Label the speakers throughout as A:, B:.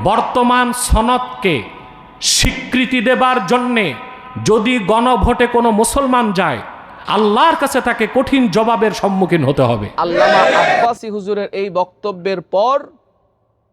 A: বর্তমান সনদকে স্বীকৃতি দেবার জন্যে যদি গণভোটে কোনো মুসলমান যায়, আল্লাহর কাছে তাকে কঠিন জবাবের সম্মুখীন হতে হবে।
B: আল্লামা আব্বাসী হুজুরের এই বক্তব্যের পর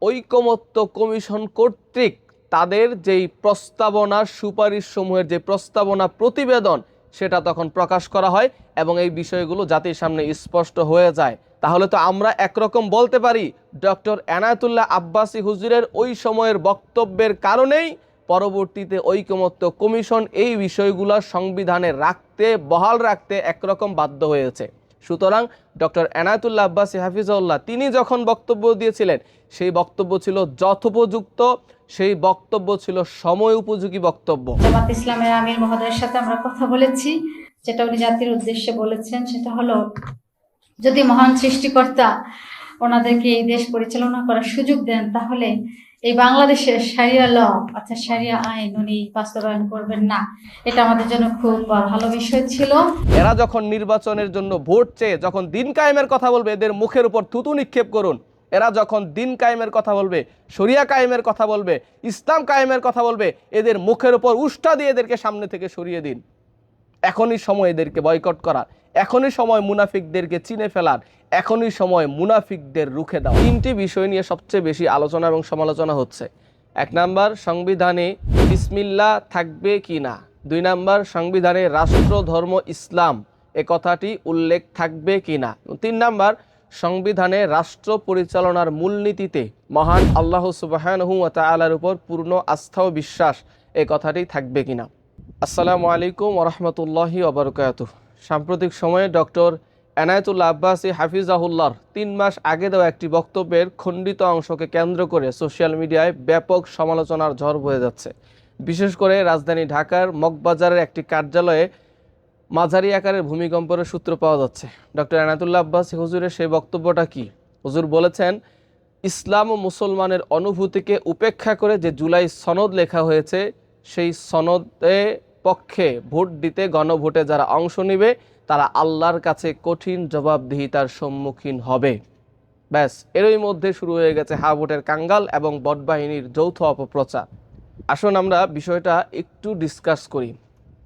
B: ঐকমত্য কমিশন কর্তৃক তাদের যেই প্রস্তাবনা, সুপারিশ সমূহের যে প্রস্তাবনা প্রতিবেদন, সেটা তখন প্রকাশ করা হয় এবং এই বিষয়গুলো জাতির সামনে স্পষ্ট হয়ে যায়। তাহলে তো আমরা একরকম বলতে পারি ডক্টর এনায়েতুল্লাহ আব্বাসী হুজুরের ওই সময়ের বক্তব্যের কারণেই পরবর্তীতে ঐকমত্য কমিশন এই বিষয়গুলো সংবিধানে রাখতে, বহাল রাখতে একরকম বাধ্য হয়েছে। সুতরাং ডক্টর এনায়েতুল্লাহ আব্বাসী হাফিজাহুল্লাহ তিনি যখন বক্তব্য দিয়েছিলেন, সেই বক্তব্য ছিল যথোপযুক্ত, সেই বক্তব্য ছিল সময় উপযোগী বক্তব্য।
C: জামাত ইসলামের আমির মহোদয়ের সাথে আমরা কথা বলেছি, যেটা উনি জাতির উদ্দেশ্যে বলেছেন সেটা হলো, যদি মহান সৃষ্টিকর্তা ওনাদেরকে এই দেশ পরিচালনা করার সুযোগ দেন, তাহলে এই বাংলাদেশের শারিয়া ল অর্থাৎ শারিয়া আইন উনি বাস্তবায়ন করবেন না। এটা আমাদের জন্য খুব ভালো বিষয় ছিল।
B: এরা যখন নির্বাচনের জন্য ভোট চেয়ে যখন দিন কায়েমের কথা বলবে, এদের মুখের উপর থুতু নিক্ষেপ করুন। এরা যখন দিন কায়েমের কথা বলবে, শরিয়া কায়েমের কথা বলবে, ইসলাম কায়েমের কথা বলবে, এদের মুখের উপর উষ্টা দিয়ে এদেরকে সামনে থেকে সরিয়ে দিন। এখনই সময় এদেরকে বয়কট করার, এখনই সময় মুনাফিকদেরকে চিনে ফেলার, এখনই সময় মুনাফিকদের রুখে দেওয়া। তিনটি বিষয় নিয়ে সবচেয়ে বেশি আলোচনা এবং সমালোচনা হচ্ছে। 1 নাম্বার, সংবিধানে বিসমিল্লাহ থাকবে কি না। 2 নাম্বার, সংবিধানে রাষ্ট্র ধর্ম ইসলাম এ কথাটি উল্লেখ থাকবে কি না। 3 নাম্বার, সংবিধানে রাষ্ট্র পরিচালনার মূলনীতিতে মহান আল্লাহ সুবহানাহু ওয়া তাআলার উপর পূর্ণ আস্থা ও বিশ্বাস এ কথাটি থাকবে কিনা। আসসালামু আলাইকুম ওয়া রাহমাতুল্লাহি ওয়া বারাকাতুহু। সাম্প্রতিক সময়ে ডক্টর এনায়েতুল্লাহ আব্বাসী হাফিজাহুল্লাহর 3 মাস আগে দেওয়া একটি বক্তব্যের খণ্ডিত অংশকে কেন্দ্র করে সোশ্যাল মিডিয়ায় ব্যাপক সমালোচনার ঝড় বয়ে যাচ্ছে। বিশেষ করে রাজধানী ঢাকার মগবাজারের একটি কার্যালয়ে মাঝারি আকারের ভূমিকম্পের সূত্র পাওয়া যাচ্ছে। ডক্টর এনায়েতুল্লাহ আব্বাসী হুজুরের সেই বক্তব্যটা কি? হুজুর বলেছেন, ইসলাম ও মুসলমানের অনুভূতিকে উপেক্ষা করে যে জুলাই সনদ লেখা হয়েছে, সেই সনদে পক্ষে ভোট দিতে গণভোটে যারা অংশ নেবে তারা আল্লাহর কাছে কঠিন জবাবদিহিতার সম্মুখীন হবে। ব্যাস, এরই মধ্যে শুরু হয়ে গেছে হা ভোটের কাঙ্গাল এবং বটবাহিনীর যৌথ অপপ্রচার। আসুন আমরা বিষয়টা একটু ডিসকাস করি।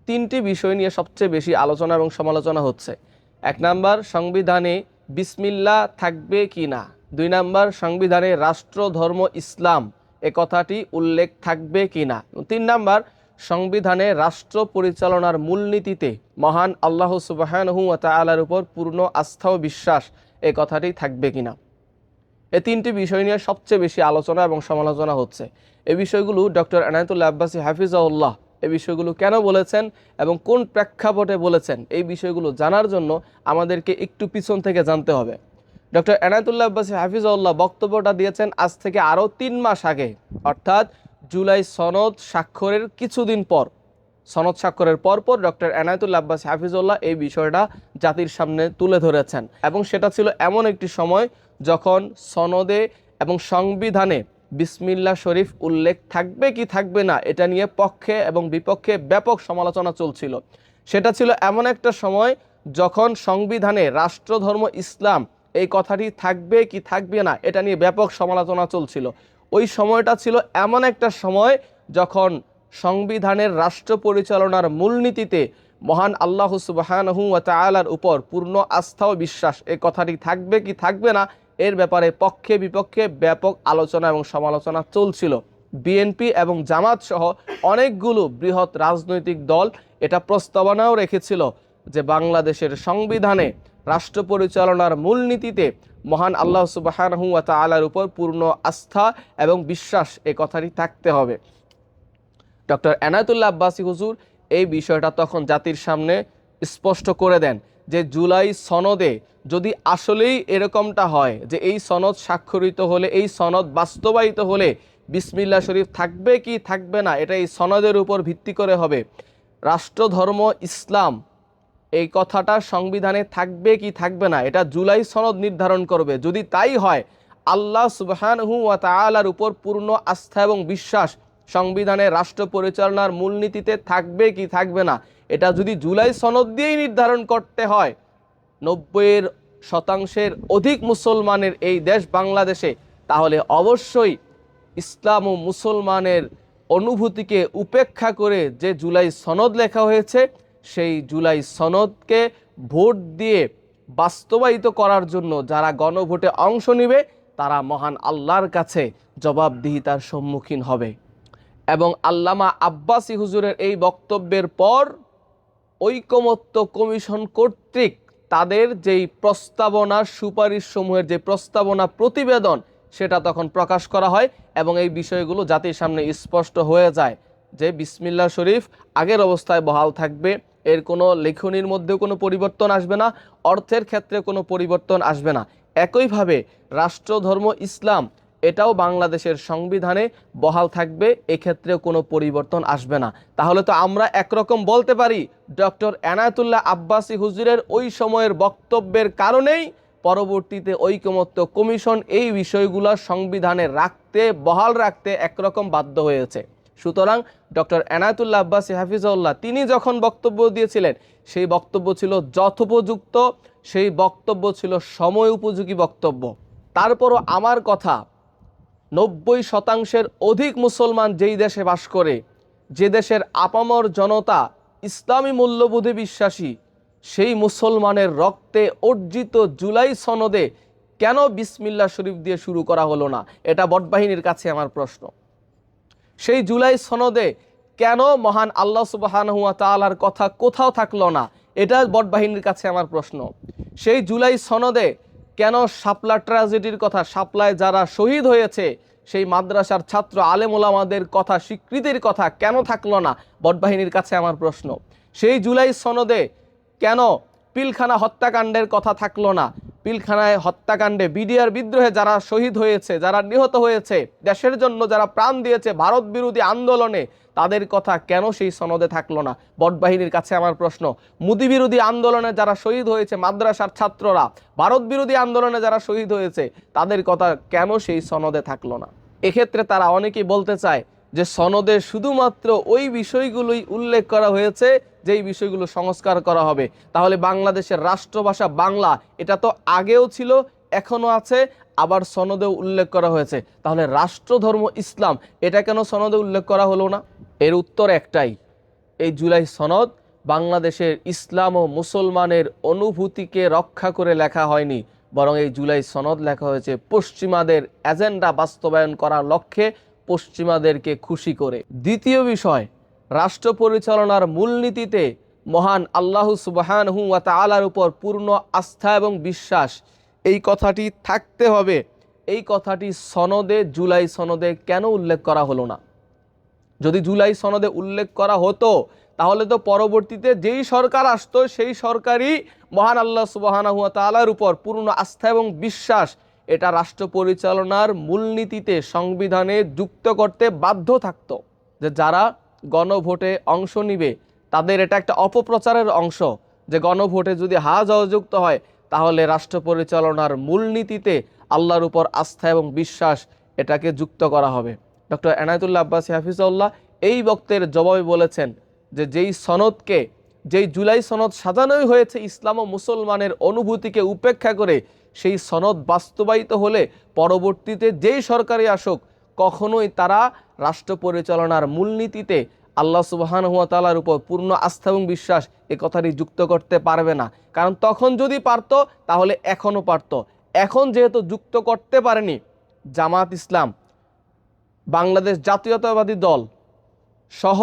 B: 3টি বিষয় নিয়ে সবচেয়ে বেশি আলোচনা এবং সমালোচনা হচ্ছে। 1 নাম্বার, সংবিধানে বিসমিল্লাহ থাকবে কি না। 2 নাম্বার, সংবিধানে রাষ্ট্র ধর্ম ইসলাম এ কথাটি উল্লেখ থাকবে কি না। 3 নাম্বার, সংবিধানে রাষ্ট্র পরিচালনার মূলনীতিতে মহান আল্লাহ সুবহানাহু ওয়া তাআলার উপর পূর্ণ আস্থা ও বিশ্বাস এ কথাটি থাকবে কিনা। এই 3টি বিষয় নিয়ে সবচেয়ে বেশি আলোচনা এবং সমালোচনা হচ্ছে। এই বিষয়গুলো ডক্টর এনায়েতুল্লাহ আব্বাসী হাফিজাহুল্লাহ এই বিষয়গুলো কেন বলেছেন এবং কোন প্রেক্ষাপটে বলেছেন, এই বিষয়গুলো জানার জন্য আমাদেরকে একটু পিছন থেকে জানতে হবে। ডক্টর এনায়েতুল্লাহ আব্বাসী হাফিজাহুল্লাহ বক্তব্যটা দিয়েছেন আজ থেকে আরও 3 মাস আগে, অর্থাৎ জুলাই সনদ স্বাক্ষরের কিছুদিন পর। সনদ স্বাক্ষরের পরপর ডক্টর এনায়েতুল্লাহ আব্বাসী হাফিজাহুল্লাহ এই বিষয়টা জাতির সামনে তুলে ধরেছেন এবং সেটা ছিল এমন একটি সময় যখন সনদে এবং সংবিধানে বিসমিল্লাহ শরীফ উল্লেখ থাকবে কি থাকবে না এটা নিয়ে পক্ষে এবং বিপক্ষে ব্যাপক সমালোচনা চলছিল। সেটা ছিল এমন একটা সময় যখন সংবিধানে রাষ্ট্রধর্ম ইসলাম এই কথাটি থাকবে কি থাকবে না এটা নিয়ে ব্যাপক সমালোচনা চলছিল। ওই সময়টা ছিল এমন একটা সময় যখন সংবিধানের রাষ্ট্র পরিচালনার মূলনীতিতে মহান আল্লাহ সুবহানাহু ওয়া তাআলার উপর পূর্ণ আস্থা ও বিশ্বাস এই কথাটি থাকবে কি থাকবে না এর ব্যাপারে পক্ষে বিপক্ষে ব্যাপক আলোচনা এবং সমালোচনা চলছিল। বিএনপি এবং জামাত সহ অনেকগুলো বৃহৎ রাজনৈতিক দল এটা প্রস্তাবনাও রেখেছিল যে বাংলাদেশের সংবিধানে রাষ্ট্র পরিচালনার মূলনীতিতে মহান আল্লাহ সুবহানাহু ওয়া তাআলার উপর পূর্ণ আস্থা এবং বিশ্বাস এই কথাটি থাকতে হবে। ডক্টর এনায়েতুল্লাহ আব্বাসী হুজুর এই বিষয়টা তখন জাতির সামনে স্পষ্ট করে দেন যে জুলাই সনদে যদি আসলেই এরকমটা হয় যে এই সনদ স্বাক্ষরিত হলে, এই সনদ বাস্তবায়িত হলে বিসমিল্লাহ শরীফ থাকবে কি থাকবে না এটা এই সনদের উপর ভিত্তি করে হবে। রাষ্ট্রধর্ম ইসলাম এই কথাটা সংবিধানে থাকবে কি থাকবে না এটা জুলাই সনদ নির্ধারণ করবে। যদি তাই হয়, আল্লাহ সুবহানাহু ওয়া তাআলার উপর পূর্ণ আস্থা এবং বিশ্বাস সংবিধানে রাষ্ট্র পরিচালনার মূলনীতিতে থাকবে কি থাকবে না এটা যদি জুলাই সনদ দিয়েই নির্ধারণ করতে হয়, 90% অধিক মুসলমানের এই দেশ বাংলাদেশে, তাহলে অবশ্যই ইসলাম ও মুসলমানের অনুভূতিকে উপেক্ষা করে যে জুলাই সনদ লেখা হয়েছে, সেই জুলাই সনদকে ভোট দিয়ে বাস্তবায়িত করার জন্য যারা গণভোটে অংশ নেবে তারা মহান আল্লাহর কাছে জবাবদিহিতার সম্মুখীন হবে। এবং আল্লামা আব্বাসী হুজুরের এই বক্তব্যের পর ঐকমত্য কমিশন কর্তৃক তাদের যেই প্রস্তাবনা, সুপারিশ সমূহের যে প্রস্তাবনা প্রতিবেদন, সেটা তখন প্রকাশ করা হয় এবং এই বিষয়গুলো জাতির সামনে স্পষ্ট হয়ে যায় যে বিসমিল্লাহ শরীফ আগের অবস্থায় বহাল থাকবে, এর কোনো লেখনির মধ্যেও কোনো পরিবর্তন আসবে না, অর্থের ক্ষেত্রে কোনো পরিবর্তন আসবে না। একইভাবে রাষ্ট্রধর্ম ইসলাম এটাও বাংলাদেশের সংবিধানে বহাল থাকবে, এক্ষেত্রেও কোনো পরিবর্তন আসবে না। তাহলে তো আমরা একরকম বলতে পারি ডক্টর এনায়েতুল্লাহ আব্বাসী হুজুরের ওই সময়ের বক্তব্যের কারণেই পরবর্তীতে ঐকমত্য কমিশন এই বিষয়গুলো সংবিধানে রাখতে, বহাল রাখতে একরকম বাধ্য হয়েছে। সুতরাং ডক্টর এনায়েতুল্লাহ আব্বাসী হাফিজাহুল্লাহ তিনি যখন বক্তব্য দিয়েছিলেন সেই বক্তব্য ছিল যথোপযুক্ত, সেই বক্তব্য ছিল সময় উপযোগী বক্তব্য। তারপরও আমার কথা, 90% অধিক মুসলমান যেই দেশে বাস করে, যে দেশের আপামর জনতা ইসলামী মূল্যবোধে বিশ্বাসী, সেই মুসলমানের রক্তে অর্জিত জুলাই সনদে কেন বিসমিল্লাহ শরীফ দিয়ে শুরু করা হলো না? এটা বটবাহিনীর কাছে আমার প্রশ্ন। সেই জুলাই সনদে কেন মহান আল্লাহ সুবহানাহু ওয়া তাআলার কথা কোথাও থাকলো না? এটা বটবাহিনীর কাছে আমার প্রশ্ন। সেই জুলাই সনদে কেন শাপলা ট্র্যাজেডির কথা, শাপলায় যারা শহীদ হয়েছে সেই মাদ্রাসার ছাত্র আলেম ওলামাদের কথা, স্বীকৃতির কথা কেন থাকলো না? বটবাহিনীর কাছে আমার প্রশ্ন। সেই জুলাই সনদে কেন পিলখানা হত্যাকাণ্ডের কথা থাকলো না? পিলখানায় হত্যাকাণ্ডে বিডিআর বিদ্রোহে যারা শহীদ হয়েছে, যারা নিহত হয়েছে, দেশের জন্য যারা প্রাণ দিয়েছে ভারত বিরোধী আন্দোলনে, তাদের কথা কেন সেই সনদে থাকলো না? বটবাহিনীর কাছে আমার প্রশ্ন। মুদি বিরোধী আন্দোলনে যারা শহীদ হয়েছে মাদ্রাসার ছাত্ররা, ভারত বিরোধী আন্দোলনে যারা শহীদ হয়েছে, তাদের কথা কেন সেই সনদে থাকলো না? এক্ষেত্রে তারা অনেকেই বলতে চায় যে সনদে শুধুমাত্র ওই বিষয়গুলোই উল্লেখ করা হয়েছে যেই বিষয়গুলো সংস্কার করা হবে। তাহলে বাংলাদেশের রাষ্ট্রভাষা বাংলা, এটা তো আগেও ছিল, এখনও আছে, আবার সনদেও উল্লেখ করা হয়েছে। তাহলে রাষ্ট্রধর্ম ইসলাম এটা কেন সনদে উল্লেখ করা হলো না? এর উত্তর একটাই, এই জুলাই সনদ বাংলাদেশের ইসলাম ও মুসলমানের অনুভূতিকে রক্ষা করে লেখা হয়নি, বরং এই জুলাই সনদ লেখা হয়েছে পশ্চিমাদের এজেন্ডা বাস্তবায়ন করার লক্ষ্যে, পশ্চিমাদেরকে খুশি করে। দ্বিতীয় বিষয়, রাষ্ট্র পরিচালনার মূলনীতিতে মহান আল্লাহ সুবহানাহু ওয়া তাআলার উপর পূর্ণ আস্থা এবং বিশ্বাস, এই কথাটি থাকতে হবে। এই কথাটি সনদে, জুলাই সনদে কেন উল্লেখ করা হলো না? যদি জুলাই সনদে উল্লেখ করা হতো তাহলে তো পরবর্তীতে যেই সরকার আসতো সেই সরকারই মহান আল্লাহ সুবহানাহু ওয়া তাআলার উপর পূর্ণ আস্থা এবং বিশ্বাস এটা রাষ্ট্র পরিচালনার মূলনীতিতে, সংবিধানে যুক্ত করতে বাধ্য থাকতো। যে যারা গণভোটে অংশ নিবে তাদের এটা একটা অপপ্রচারের অংশ, যে গণভোটে যদি হা যুক্ত হয় তাহলে রাষ্ট্র পরিচালনার মূলনীতিতে আল্লাহর উপর আস্থা এবং বিশ্বাস এটাকে যুক্ত করা হবে। ডক্টর এনায়েতুল্লাহ আব্বাসী হাফিজাহুল্লাহ এই বক্তের জবাবে বলেছেন যে যেই সনদকে, যেই জুলাই সনদ সাজানোই হয়েছে ইসলাম ও মুসলমানের অনুভূতিকে উপেক্ষা করে, সেই সনদ বাস্তবায়িত হলে পরবর্তীতে যেই সরকারই আসুক কখনোই তারা রাষ্ট্র পরিচালনার মূলনীতিতে আল্লাহ সুবহানাহু ওয়া তাআলার উপর পূর্ণ আস্থা এবং বিশ্বাস এ কথাটি যুক্ত করতে পারবে না। কারণ তখন যদি পারত তাহলে এখনও পারত। এখন যেহেতু যুক্ত করতে পারেনি, জামাত ইসলাম, বাংলাদেশ জাতীয়তাবাদী দল সহ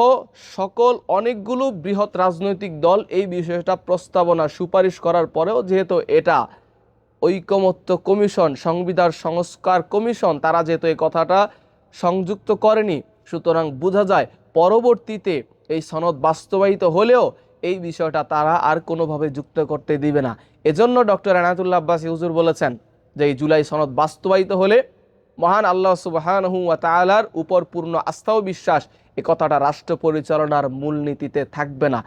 B: সকল অনেকগুলো বৃহৎ রাজনৈতিক দল এই বিষয়টা প্রস্তাবনা সুপারিশ করার পরেও যেহেতু এটা ঐকমত্য কমিশন, সংবিধান সংস্কার কমিশন, তারা যেহেতু এই কথাটা সংযুক্ত করেনি, সুতরাং বোঝা যায় পরবর্তীতে এই সনদ বাস্তবায়িত হলেও এই বিষয়টা তারা আর কোনোভাবে যুক্ত করতে দিবে না। এজন্য ডক্টর এনায়েতুল্লাহ আব্বাসী হুজুর বলেছেন যে এই জুলাই সনদ বাস্তবায়িত হলে মহান আল্লাহ সুবহানাহু ওয়া তাআলার উপর পূর্ণ আস্থা ও বিশ্বাস, এ কথাটা রাষ্ট্র পরিচালনার মূলনীতিতে থাকবে না।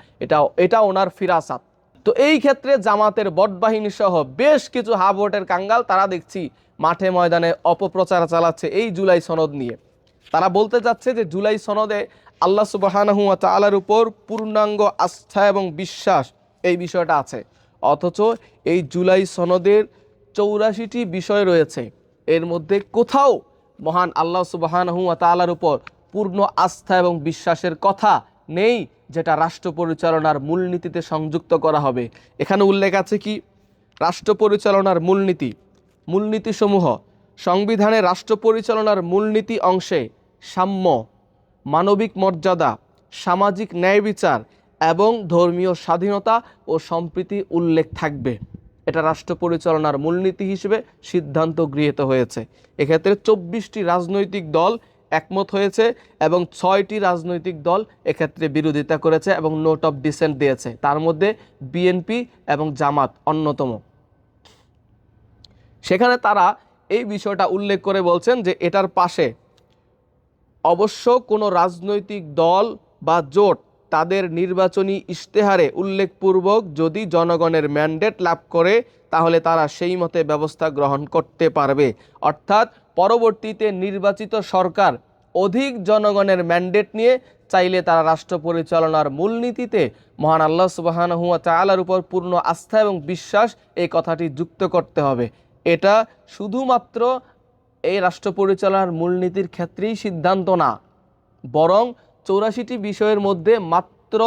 B: এটা ওনার ফিরাসাত। তো এই ক্ষেত্রে জামাতের বটবাহিনী সহ বেশ কিছু হাবটের কাঙ্গাল তারা দেখছি মাঠে ময়দানে অপপ্রচার চালাচ্ছে এই জুলাই সনদ নিয়ে। তারা বলতে চাচ্ছে যে জুলাই সনদে আল্লাহ সুবহানাহু ওয়া তাআলার উপর পূর্ণাঙ্গ আস্থা এবং বিশ্বাস এই বিষয়টা আছে, অথচ এই জুলাই সনদের 84টি বিষয় রয়েছে, এর মধ্যে কোথাও মহান আল্লাহ সুবহানাহু ওয়া তাআলার উপর পূর্ণ আস্থা এবং বিশ্বাসের কথা নেই, যেটা রাষ্ট্র পরিচালনার মূলনীতিতে সংযুক্ত করা হবে। এখানে উল্লেখ আছে কি? রাষ্ট্র পরিচালনার মূলনীতিসমূহ সংবিধানে রাষ্ট্র পরিচালনার মূলনীতি অংশে সাম্য, মানবিক মর্যাদা, সামাজিক ন্যায় বিচার এবং ধর্মীয় স্বাধীনতা ও সম্প্রীতি উল্লেখ থাকবে। এটা রাষ্ট্র পরিচালনার মূলনীতি হিসেবে সিদ্ধান্ত গৃহীত হয়েছে। এক্ষেত্রে 24টি রাজনৈতিক দল একমত হয়েছে এবং 6টি রাজনৈতিক দল এক্ষেত্রে বিরোধিতা করেছে এবং নোট অফ ডিসেন্ট দিয়েছে। তার মধ্যে বিএনপি এবং জামাত অন্যতম। সেখানে তারা এই বিষয়টা উল্লেখ করে বলছেন যে এটার পাশে অবশ্য কোনো রাজনৈতিক দল বা জোট তাদের নির্বাচনী ইশতেহারে উল্লেখপূর্বক যদি জনগণের ম্যান্ডেট লাভ করে তাহলে তারা সেই মতে ব্যবস্থা গ্রহণ করতে পারবে। অর্থাৎ পরবর্তীতে নির্বাচিত সরকার অধিক জনগণের ম্যান্ডেট নিয়ে চাইলে তারা রাষ্ট্র পরিচালনার মূলনীতিতে মহান আল্লাহ সুবহানাহু ওয়া তাআলার উপর পূর্ণ আস্থা এবং বিশ্বাস এই কথাটি যুক্ত করতে হবে। এটা শুধুমাত্র এই রাষ্ট্র পরিচালনার মূলনীতির ক্ষেত্রেই সিদ্ধান্ত না, বরং 84টি বিষয়ের মধ্যে মাত্র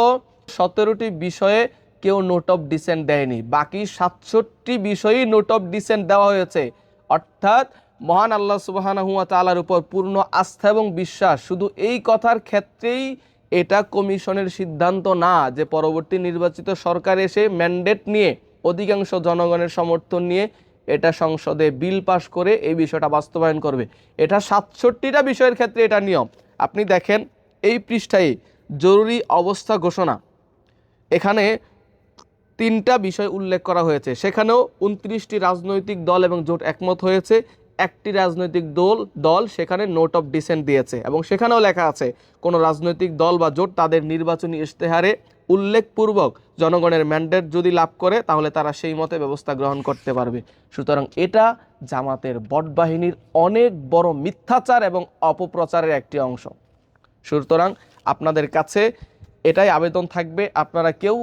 B: 17টি বিষয়ে কেউ নোট অফ ডিসেন্ট দেয়নি, বাকি 67টি বিষয়েই নোট অফ ডিসেন্ট দেওয়া হয়েছে। অর্থাৎ মহান আল্লাহ সুবহানাহু ওয়া তাআলার উপর পূর্ণ আস্থা এবং বিশ্বাস শুধু এই কথার ক্ষেত্রেই এটা কমিশনের সিদ্ধান্ত না যে পরবর্তী নির্বাচিত সরকার এসে ম্যান্ডেট নিয়ে অধিকাংশ জনগণের সমর্থন নিয়ে এটা সংসদে বিল পাস করে এই বিষয়টা বাস্তবায়ন করবে। এটা 67টা বিষয়ের ক্ষেত্রে এটা নিয়ম। আপনি দেখেন এই পৃষ্ঠায় জরুরি অবস্থা ঘোষণা, এখানে 3টা বিষয় উল্লেখ করা হয়েছে। সেখানেও 29টি রাজনৈতিক দল এবং জোট একমত হয়েছে। একটি রাজনৈতিক দল সেখানে নোট অফ ডিসেন্ট দিয়েছে এবং সেখানেও লেখা আছে কোনো রাজনৈতিক দল বা জোট তাদের নির্বাচনী ইশতেহারে উল্লেখপূর্বক জনগণের ম্যান্ডেট যদি লাভ করে তাহলে তারা সেই মতে ব্যবস্থা গ্রহণ করতে পারবে। সুতরাং এটা জামাতের বটবাহিনীর অনেক বড় মিথ্যাচার এবং অপপ্রচারের একটি অংশ। সুতরাং আপনাদের কাছে এটাই আবেদন থাকবে, আপনারা কেউ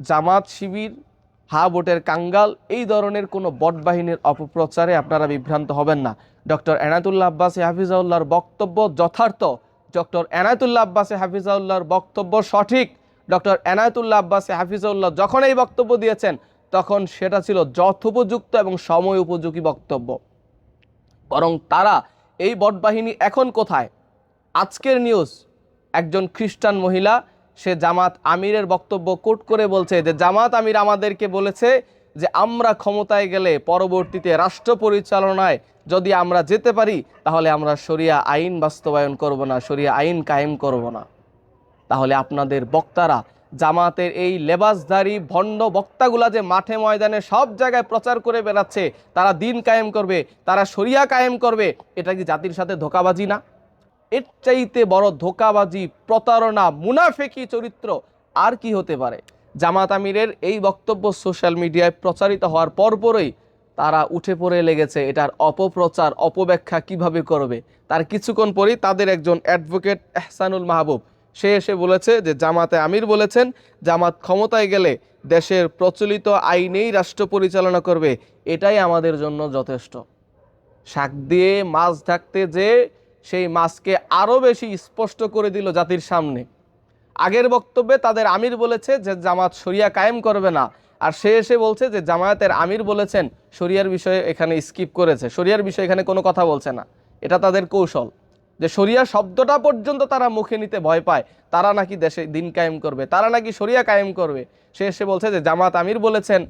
B: জামাত শিবির হা ভোটের কাঙ্গাল এই ধরনের কোনো বটবাহিনীর অপপ্রচারে আপনারা বিভ্রান্ত হবেন না। ডক্টর এনায়েতুল্লাহ আব্বাসী হাফিজাউল্লাহর বক্তব্য যথার্থ, ডক্টর এনায়েতুল্লাহ আব্বাসী হাফিজাউল্লাহর বক্তব্য সঠিক। ডক্টর এনায়েতুল্লাহ আব্বাসী হাফিজাউল্লাহ যখন এই বক্তব্য দিয়েছেন তখন সেটা ছিল যথোপযুক্ত এবং সময় উপযোগী বক্তব্য। বরং তারা এই বটবাহিনী এখন কোথায়? আজকের নিউজ, একজন খ্রিস্টান মহিলা সে জামাত আমিরের বক্তব্য কোট করে বলছে যে জামাত আমির আমাদেরকে বলেছে যে আমরা ক্ষমতায় গেলে পরবর্তীতে রাষ্ট্র পরিচালনায় যদি আমরা যেতে পারি তাহলে আমরা শরিয়া আইন বাস্তবায়ন করব না, শরিয়া আইন কায়েম করব না। তাহলে আপনাদের বক্তারা, জামাতের এই লেবাসধারী ভণ্ড বক্তাগুলা যে মাঠে ময়দানে সব জায়গায় প্রচার করে বেড়াচ্ছে তারা দিন কায়েম করবে, তারা শরিয়া কায়েম করবে, এটা কি জাতির সাথে ধোঁকাবাজি না? এর চাইতে বড় ধোঁকাবাজি, প্রতারণা, মুনাফিকি চরিত্র আর কি হতে পারে? জামাত আমিরের এই বক্তব্য সোশ্যাল মিডিয়ায় প্রচারিত হওয়ার পরপরই তারা উঠে পড়ে লেগেছে এটার অপপ্রচার, অপব্যাখ্যা কিভাবে করবে। তার কিছুক্ষণ পরেই তাদের একজন অ্যাডভোকেট এহসানুল মাহবুব সে এসে বলেছে যে জামাতে আমির বলেছেন জামাত ক্ষমতায় গেলে দেশের প্রচলিত আইনেই রাষ্ট্র পরিচালনা করবে, এটাই আমাদের জন্য যথেষ্ট। শাক দিয়ে মাছ ঢাকতে যে সেই মাছকে আরও বেশি স্পষ্ট করে দিল জাতির সামনে। আগের বক্তব্যে তাদের আমির বলেছে যে জামাত শরিয়া কায়েম করবে না, আর সে এসে বলছে যে জামায়াতের আমির বলেছেন শরিয়ার বিষয়ে এখানে স্কিপ করেছে, শরিয়ার বিষয়ে এখানে কোনো কথা বলছে না। এটা তাদের কৌশল, যে শরিয়া শব্দটা পর্যন্ত তারা মুখে নিতে ভয় পায়, তারা নাকি দেশে দিন কায়েম করবে, তারা নাকি শরিয়া কায়েম করবে। সে এসে বলছে যে জামাত আমির বলেছেন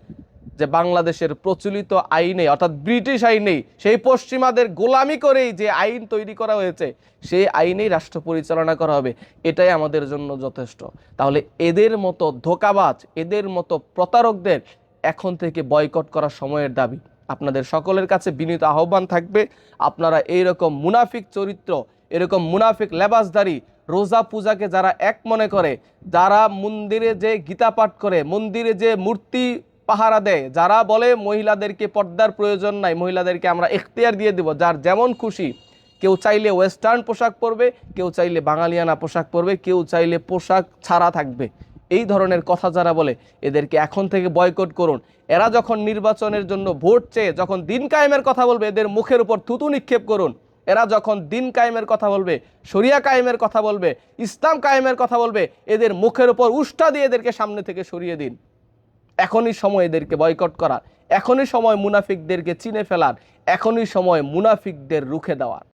B: যে বাংলাদেশের প্রচলিত আইনে অর্থাৎ ব্রিটিশ আইনেই, সেই পশ্চিমাদের গোলামি করেই যে আইন তৈরি করা হয়েছে সেই আইনেই রাষ্ট্র পরিচালনা করা হবে, এটাই আমাদের জন্য যথেষ্ট। তাহলে এদের মতো ধোঁকাবাজ, এদের মতো প্রতারকদের এখন থেকে বয়কট করা সময়ের দাবি। আপনাদের সকলের কাছে বিনীত আহ্বান থাকবে, আপনারা এইরকম মুনাফিক চরিত্র, এরকম মুনাফিক লেবাসধারী, রোজা পূজাকে যারা এক মনে করে, যারা মন্দিরে যে গীতা পাঠ করে, মন্দিরে যে মূর্তি পাহারা দেয়, যারা বলে মহিলাদেরকে পর্দার প্রয়োজন নাই, মহিলাদেরকে আমরা এখতিয়ার দিয়ে দেব, যার যেমন খুশি, কেউ চাইলে ওয়েস্টার্ন পোশাক পরবে, কেউ চাইলে বাঙালিয়ানা পোশাক পরবে, কেউ চাইলে পোশাক ছাড়া থাকবে, এই ধরনের কথা যারা বলে এদেরকে এখন থেকে বয়কট করুন। এরা যখন নির্বাচনের জন্য ভোট চেয়ে যখন দিন কায়েমের কথা বলবে এদের মুখের উপর থুতু নিক্ষেপ করুন। এরা যখন দিন কায়েমের কথা বলবে, শরিয়া কায়েমের কথা বলবে, ইসলাম কায়েমের কথা বলবে, এদের মুখের উপর উষ্টা দিয়ে এদেরকে সামনে থেকে সরিয়ে দিন। এখনই সময় এদেরকে বয়কট করার, এখনই সময় মুনাফিকদেরকে চিনে ফেলার, এখনই সময় মুনাফিকদের রুখে দেওয়ার।